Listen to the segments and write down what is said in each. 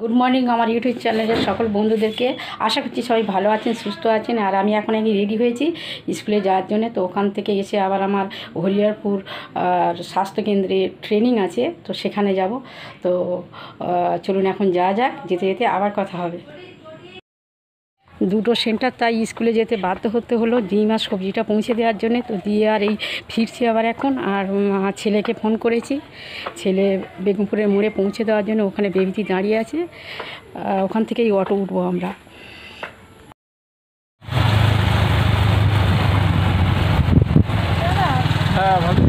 Good morning আমার YouTube চ্যানেলের সকল বন্ধুদেরকে। আশা করছি সবাই ভালো আছেন, সুস্থ আছেন। আর আমি এখন রেডি হয়েছি স্কুলে যাওয়ার জন্য। তো ওখান থেকে এসে আবার আমার হরিহরপুর স্বাস্থ্যকেন্দ্রে ট্রেনিং আছে, তো সেখানে যাব। তো চলুন এখন যাওয়া যাক, যেতে যেতে আবার কথা হবে। দুটো সেন্টার, তাই স্কুলে যেতে বাধ্য হতে হলো ডিম আর সবজিটা পৌঁছে দেওয়ার জন্যে। তো দিয়ে আর এই ফিরছি আবার এখন। আর ছেলেকে ফোন করেছি, ছেলে বেগমপুরের মোড়ে পৌঁছে দেওয়ার জন্য ওখানে বেবিটি দাঁড়িয়ে আছে। ওখান থেকেই অটো উঠবো আমরা। হ্যাঁ ভালো।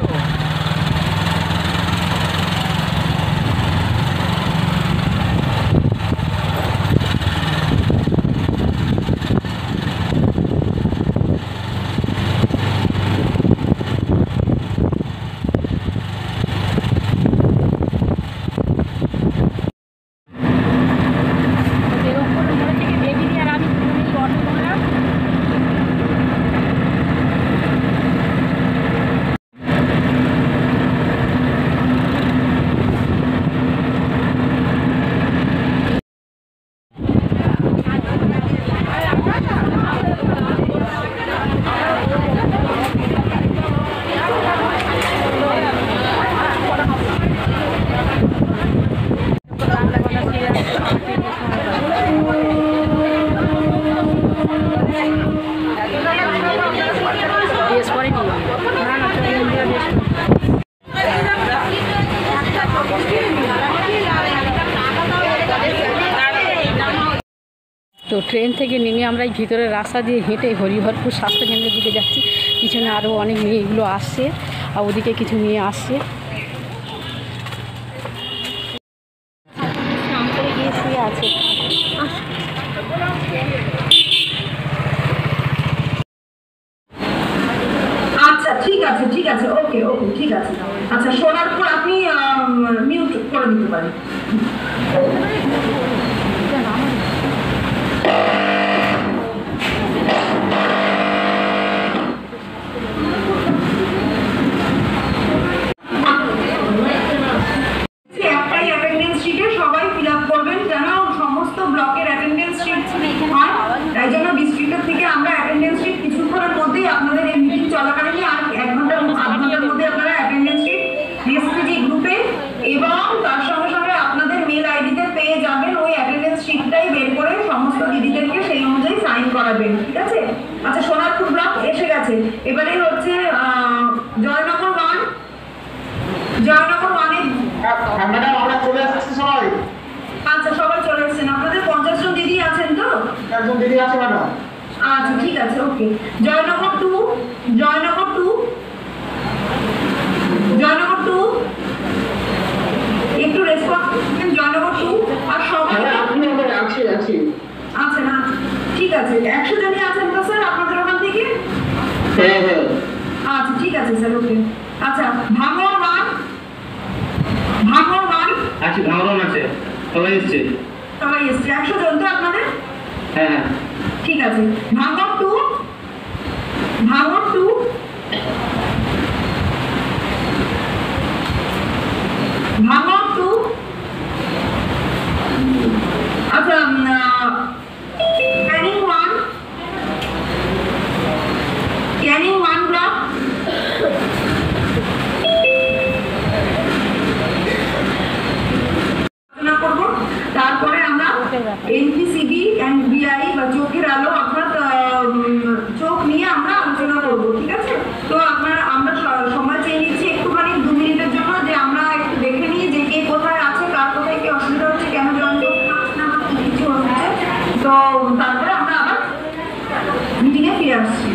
তো ট্রেন থেকে নেমে আমরা এই ভিতরের রাস্তা দিয়ে হেঁটে হরিহরপুর স্বাস্থ্যকেন্দ্রের দিকে যাচ্ছি। পিছনে আরও অনেক মেয়েগুলো আসছে, আর ওদিকে কিছু মেয়ে আসছে। গিয়ে শুয়ে আছে। আচ্ছা ঠিক আছে, ঠিক আছে, ওকে ওকে, ঠিক আছে। আচ্ছা, শোনার পর আপনি মিউট করে দিতে পারেন। একটাই অ্যাটেন্ডেন্স শিটে সবাই ফিল আপ করবেন, যেন সমস্ত ব্লকের অ্যাটেন্ডেন্স শিট হয়। তাই জন্য ডিস্ট্রিক্টের থেকে আমরা অ্যাটেন্ডেন্স শিট কিছুক্ষণের মধ্যেই আপনাদের এই মিটিং চলাকালীন আর 1 ঘন্টার মধ্যে আপনারা অ্যাটেন্ডেন্স শিট এসপিজি গ্রুপে এবং তার সঙ্গে সঙ্গে আপনাদের মেল আইডিতে পেয়ে যাবেন। ওই অ্যাটেন্ডেন্স শিটটাই বের করে সমস্ত দিদিদেরকে সেই অনুযায়ী সাইন করাবেন, ঠিক আছে? আচ্ছা, সোনারপুর ব্লক এসে গেছে। এবারে হচ্ছে জয়নগর 1, জয়নগর 1-এ ম্যাডাম আমরা চলে আসছি সবাই। আচ্ছা, সবাই চলে এসেছেন। আপনাদের 50 জন দিদি আছেন তো? একজন দিদি আছে ম্যাডাম। আচ্ছা ঠিক আছে, ওকে। জয়নগর 2, জয়নগর 2, জয়নগর 2, একটু রেসপন্স করবেন। জয়নগর 2 আর সবাই আছি। আচ্ছা না, ঠিক আছে। 100 জনই আছেন তো স্যার আপনাদের ওখান থেকে? হ্যাঁ। আচ্ছা ঠিক আছে স্যার, ওকে। আচ্ছা, ভাঙর 1, ভাঙর 1 আছি, ভাঙরন আছে, সবাই এসছে। সবাই এসছে। 100 জন তো আপনাদের? হ্যাঁ ঠিক আছে। ভাঙর 2, ভাঙর 2, ভাঙর 2। আচ্ছা, ক্যানিং 1, ক্যানিং 1 ব্লক। করব। তারপরে আমরা এনপিসিবি এন্ড বিআই বা চোখের আলো, অর্থাৎ চোখ নিয়ে আমরা আলোচনা করব, ঠিক আছে? তো আমরা সময় চেয়ে নিচ্ছি একটুখানি 2 মিনিটের জন্য, যে আমরা একটু দেখে নিই যে কে কোথায় আছে, কার কোথায় কি অসুবিধা হচ্ছে, কেন জয়েন করতে পারছে না, কিছু হচ্ছে। তো তারপরে আমরা আবার মিটিংয়ে ফিরে আসছি।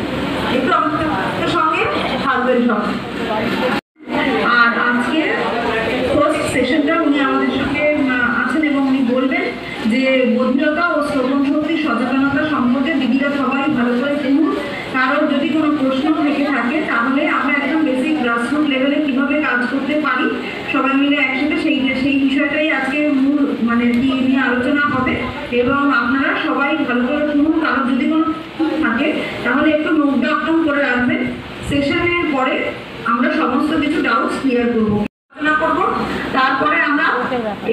একটু আমাদের সঙ্গে থাকবেন সব। আর আজকে ফার্স্ট সেশনটা উনি আমাদের সঙ্গে আছেন এবং উনি বলবেন যে বধিরতা ও শ্রবণ শক্তি সচেতনতা সম্পর্কে দিদিরা সবাই ভালো করে শুনুন। কারণ যদি কোনো প্রশ্ন থেকে থাকে তাহলে আমরা একদম বেসিক গ্রাসরুট লেভেলে কিভাবে কাজ করতে পারি সবাই মিলে একসাথে, সেই বিষয়টাই আজকে মূল কি নিয়ে আলোচনা হবে। এবং আপনারা সবাই ভালো করে শুনুন, কারণ যদি কোনো থাকে তাহলে একটু নোট ডাউন করে রাখবেন। সেশনের পরে আমরা সমস্ত কিছু ডাউটস ক্লিয়ার করব, আলোচনা করব। তারপরে আমরা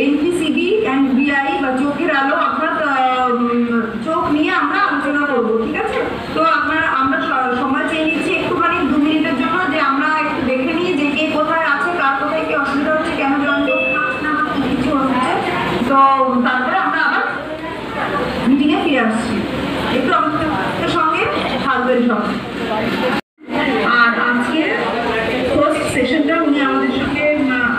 এনপিসিবি এন্ড বিআই বা চোখ তারপরে আমরা আবার মিটিংয়ে ফিরে আসছি। একটু আমাদের সঙ্গে থাকবেন সব। আর আজকে ফার্স্ট সেশনটা উনি আমাদের সঙ্গে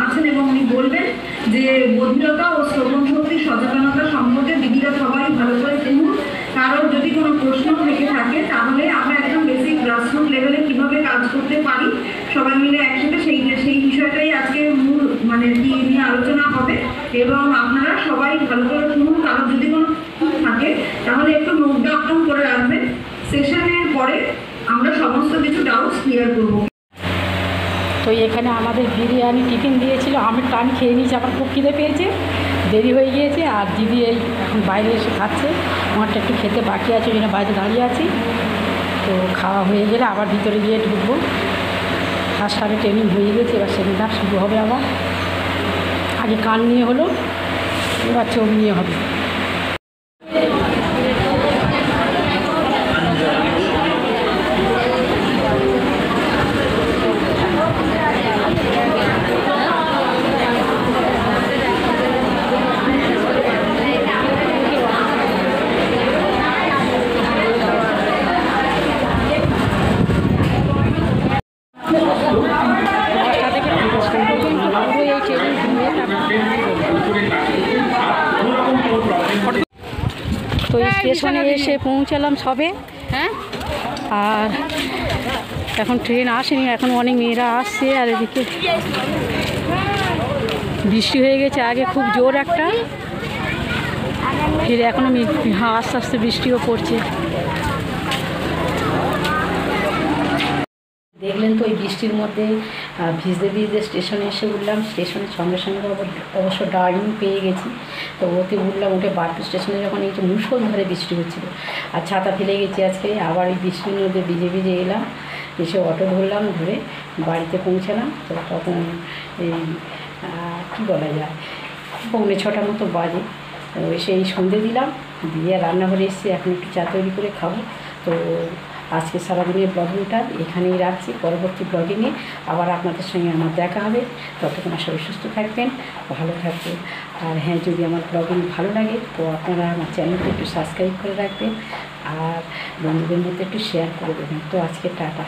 আছেন এবং উনি বলবেন যে বধিরতা ও শ্রবণ শক্তি সচেতনতা সম্পর্কে দিদিরা সবাই ভালো করে শুনুন। কারণ যদি কোনো প্রশ্ন থেকে থাকে তাহলে আমরা একদম বেসিক গ্রাসরুট লেভেলে কিভাবে কাজ করতে পারি সবাই মিলে একসাথে সেই বিষয়টাই আজকে মূল মানে নিয়ে আলোচনা হবে। এবং আপনারা সবাই ভালো করে শুনুন, কারণ যদি কোনো থাকে তাহলে একটু নোট ডাউন করে রাখবেন। সেশনের পরে আমরা সমস্ত কিছু ডাউটস ক্লিয়ার করবো। তো এখানে আমাদের বিরিয়ানি টিফিন দিয়েছিল, আমি খেয়ে নিয়েছি, আমার খুব খিদে পেয়েছে, দেরি হয়ে গিয়েছে। আর দিদি এই এখন বাইরে এসে খাচ্ছে, আমারটা একটু খেতে বাকি আছে, ওই জন্য বাইরে দাঁড়িয়ে আছি। তো খাওয়া হয়ে গেলে আবার ভিতরে গিয়ে ঢুকবো। ফার্স্ট আগে ট্রেনিং হয়ে গেছে, এবার সেকেন্ড হাফ শুরু হবে। আবার আগে কান নিয়ে হলো, এবার চোখ নিয়ে হবে। তো স্টেশনে এসে পৌঁছালাম সবে, হ্যাঁ। আর এখন ট্রেন আসেনি, এখন অনেক মেয়েরা আসছে। আর এদিকে বৃষ্টি হয়ে গেছে আগে খুব জোর একটা, ফিরে এখন আস্তে আস্তে বৃষ্টিও পড়ছে। দেখলেন তো এই বৃষ্টির মধ্যে ভিজতে ভিজতে স্টেশনে এসে উঠলাম। স্টেশনের সঙ্গে সঙ্গে অবশ্য ডাইনিং পেয়ে গেছি, তো ওতে উঠলাম। উঠে বারপুর স্টেশনে যখন এই যে মুষলধারে বৃষ্টি হচ্ছিল, আর ছাতা ফেলে গেছি আজকে, আবার এই বৃষ্টির মধ্যে ভিজে ভিজে এলাম। এসে অটো ধরলাম, ধরে বাড়িতে পৌঁছালাম। তো তখন এই কী বলা যায় 5:45 মতো বাজে। তো এসে এই সন্ধে দিলাম, দিয়ে রান্নাঘরে এসেছি, এখন একটু চা তৈরি করে খাবো। তো আজকে সারাদিনের ব্লগিংটা এখানেই রাখছি। পরবর্তী ব্লগিংয়ে আবার আপনাদের সঙ্গে আমার দেখা হবে। ততক্ষণ সবাই সুস্থ থাকবেন, ভালো থাকবেন। আর হ্যাঁ, যদি আমার ব্লগিং ভালো লাগে তো আপনারা আমার চ্যানেলটা একটু সাবস্ক্রাইব করে রাখবেন, আর বন্ধুদের মধ্যে একটু শেয়ার করে দেবেন। তো আজকে টাটা।